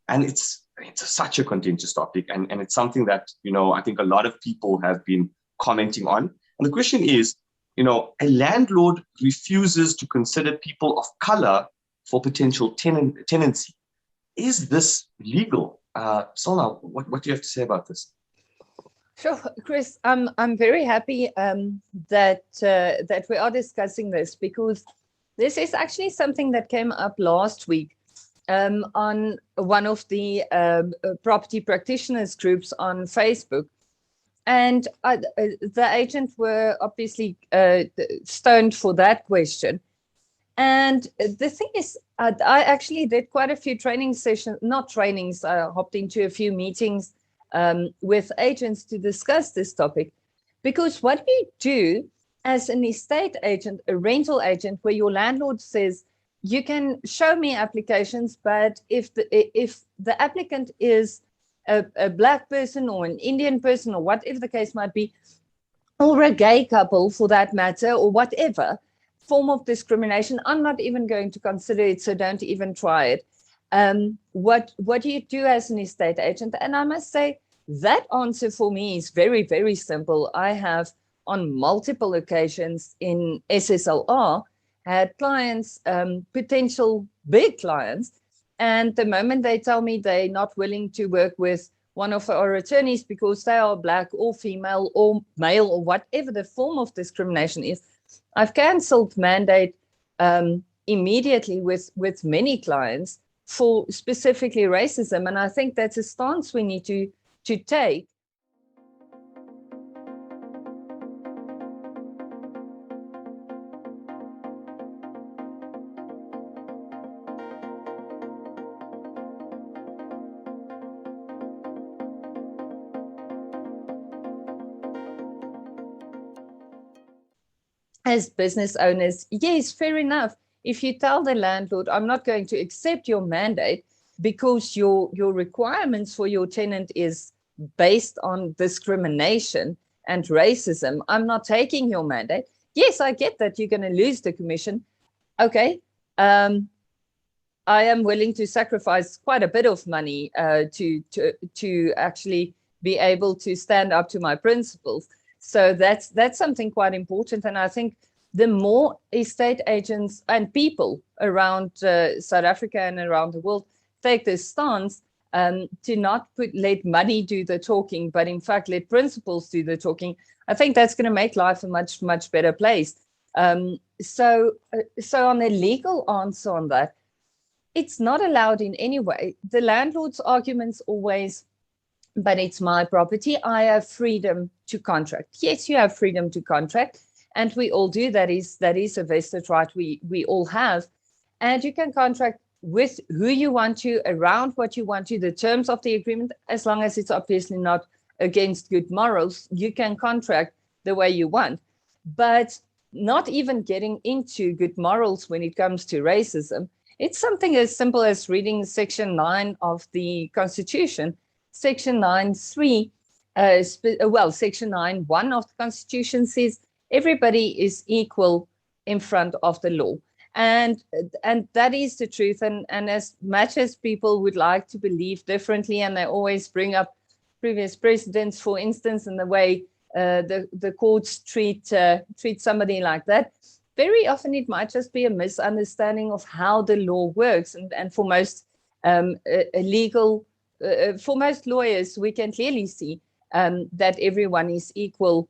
And it's such a contentious topic, and it's something that, I think a lot of people have been commenting on. And the question is, a landlord refuses to consider people of color for potential tenancy. Is this legal? Cilna, what do you have to say about this? Sure, Chris. I'm very happy that we are discussing this, because this is actually something that came up last week on one of the property practitioners groups on Facebook. And the agents were obviously stoned for that question. And the thing is, I actually did quite a few training sessions, not trainings, I hopped into a few meetings with agents to discuss this topic. Because what we do as an estate agent, a rental agent, where your landlord says, you can show me applications, but if the applicant is a Black person or an Indian person or whatever the case might be, or a gay couple for that matter, or whatever form of discrimination, I'm not even going to consider it, so don't even try it. What do you do as an estate agent? And I must say, that answer for me is very, very simple. I have on multiple occasions in SSLR had clients, potential big clients, and the moment they tell me they're not willing to work with one of our attorneys because they are Black or female or male or whatever the form of discrimination is, I've cancelled mandate immediately with many clients for specifically racism. And I think that's a stance we need to take. As business owners, yes, fair enough. If you tell the landlord, I'm not going to accept your mandate because your requirements for your tenant is based on discrimination and racism, I'm not taking your mandate. Yes, I get that you're going to lose the commission. Okay. I am willing to sacrifice quite a bit of money to actually be able to stand up to my principles. So that's something quite important. And I think the more estate agents and people around South Africa and around the world take this stance to not let money do the talking, but in fact let principles do the talking, I think that's going to make life a much, much better place. So on a legal answer on that, it's not allowed in any way. The landlord's arguments always, but it's my property, I have freedom to contract. Yes, you have freedom to contract, and we all do. That is a vested right we all have. And you can contract with who you want to, around what you want to, the terms of the agreement, as long as it's obviously not against good morals, you can contract the way you want. But not even getting into good morals when it comes to racism, it's something as simple as reading Section 9 of the Constitution. Section 9.3, Section 9.1 of the Constitution says everybody is equal in front of the law. And that is the truth. And as much as people would like to believe differently, and they always bring up previous precedents, for instance, in the way the courts treat somebody like that, very often it might just be a misunderstanding of how the law works. And for most for most lawyers, we can clearly see that everyone is equal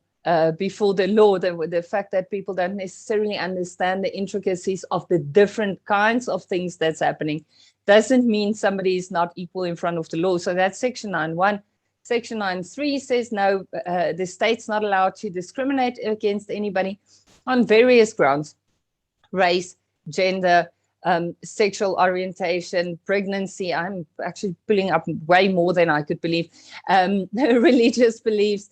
before the law. The fact that people don't necessarily understand the intricacies of the different kinds of things that's happening doesn't mean somebody is not equal in front of the law. So that's Section 9.1. Section 9.3 says no, the state's not allowed to discriminate against anybody on various grounds: race, gender, sexual orientation, pregnancy. I'm actually pulling up way more than I could believe. Religious beliefs,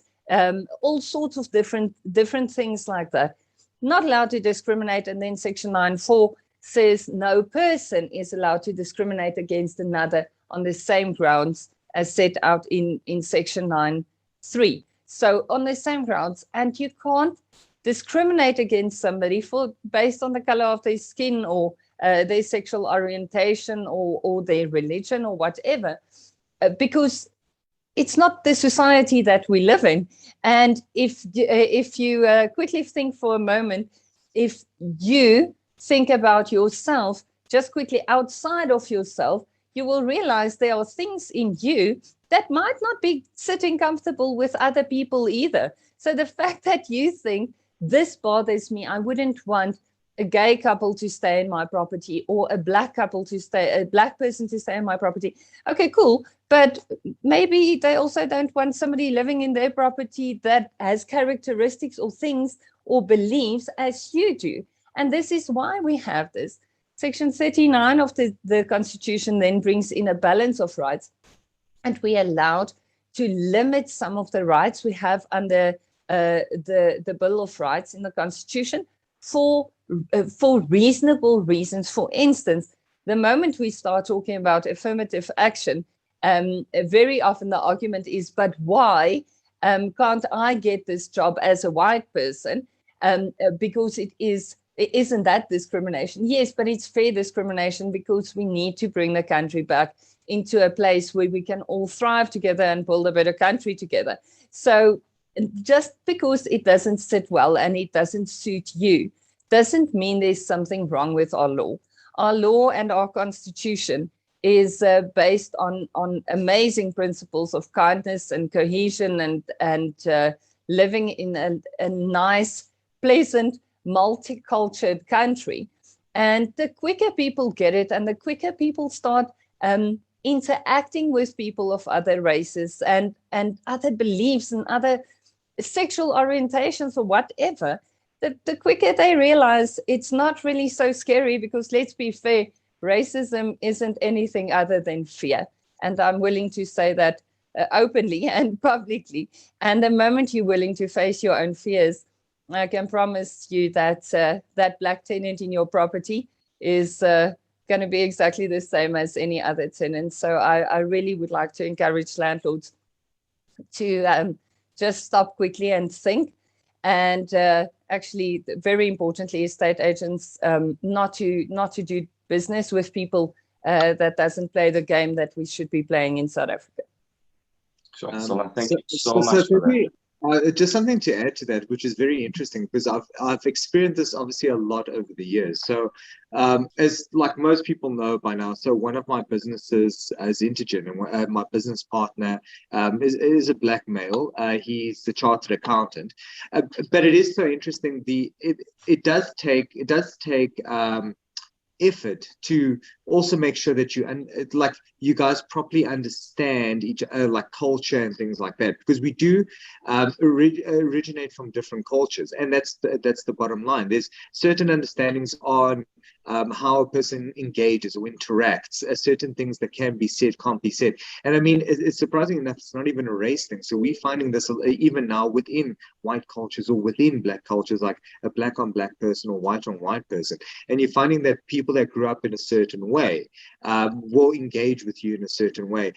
all sorts of different things like that. Not allowed to discriminate. And then Section 9.4 says no person is allowed to discriminate against another on the same grounds as set out in Section 9.3. So on the same grounds, and you can't discriminate against somebody based on the color of their skin or their sexual orientation or their religion or whatever, because it's not the society that we live in. And if you quickly think for a moment, if you think about yourself just quickly outside of yourself, you will realize there are things in you that might not be sitting comfortable with other people either. So the fact that you think, this bothers me, I wouldn't want a gay couple to stay in my property, or a black person to stay in my property. Okay, cool. But maybe they also don't want somebody living in their property that has characteristics or things or beliefs as you do. And this is why we have this. Section 39 of the Constitution then brings in a balance of rights, and we are allowed to limit some of the rights we have under the Bill of Rights in the Constitution for reasonable reasons. For instance, the moment we start talking about affirmative action, very often the argument is, but why can't I get this job as a white person? Because isn't that discrimination? Yes, but it's fair discrimination, because we need to bring the country back into a place where we can all thrive together and build a better country together. So just because it doesn't sit well and it doesn't suit you doesn't mean there's something wrong with our law. Our law and our Constitution is based on amazing principles of kindness and cohesion and living in a nice, pleasant, multicultural country. And the quicker people get it, and the quicker people start interacting with people of other races and other beliefs and other sexual orientations or whatever, the quicker they realize it's not really so scary, because let's be fair, racism isn't anything other than fear. And I'm willing to say that openly and publicly. And the moment you're willing to face your own fears, I can promise you that that black tenant in your property is going to be exactly the same as any other tenant. So I really would like to encourage landlords to just stop quickly and think. And actually, very importantly, estate agents not to do business with people that doesn't play the game that we should be playing in South Africa. Sure. Cilna, thank you so much for that. Just something to add to that, which is very interesting, because I've experienced this obviously a lot over the years. So as like most people know by now, so one of my businesses is Intergen, and my business partner is a black male. He's the chartered accountant. But it is so interesting. It does take effort to also make sure that you guys properly understand each like culture and things like that, because we do originate from different cultures, and that's the bottom line. There's certain understandings on how a person engages or interacts, certain things that can be said, can't be said. And I mean, it's surprising enough, it's not even a race thing. So we're finding this even now within white cultures or within black cultures, like a black on black person or white on white person. And you're finding that people that grew up in a certain way will engage with you in a certain way,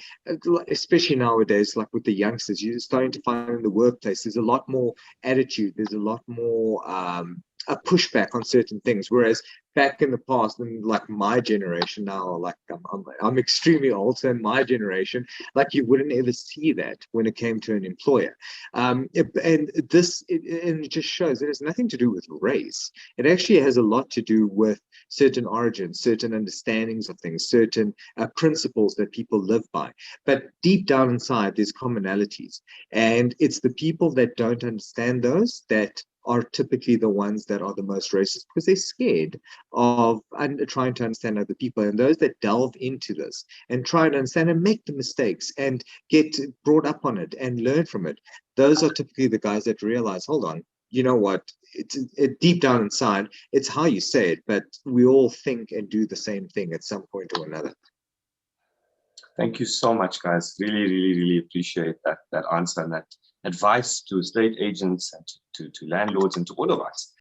especially nowadays, like with the youngsters. You're starting to find in the workplace, there's a lot more attitude, there's a lot more a pushback on certain things, whereas back in the past, and like my generation now, like I'm extremely old, so in my generation, like you wouldn't ever see that when it came to an employer. And it just shows that it has nothing to do with race. It actually has a lot to do with certain origins, certain understandings of things, certain principles that people live by. But deep down inside, there's commonalities, and it's the people that don't understand those that are typically the ones that are the most racist, because they're scared of trying to understand other people. And those that delve into this and try to understand and make the mistakes and get brought up on it and learn from it, those are typically the guys that realize, hold on, you know what, it deep down inside, it's how you say it, but we all think and do the same thing at some point or another. Thank you so much, guys. Really, really, really appreciate that answer and that advice to estate agents and to landlords and to all of us.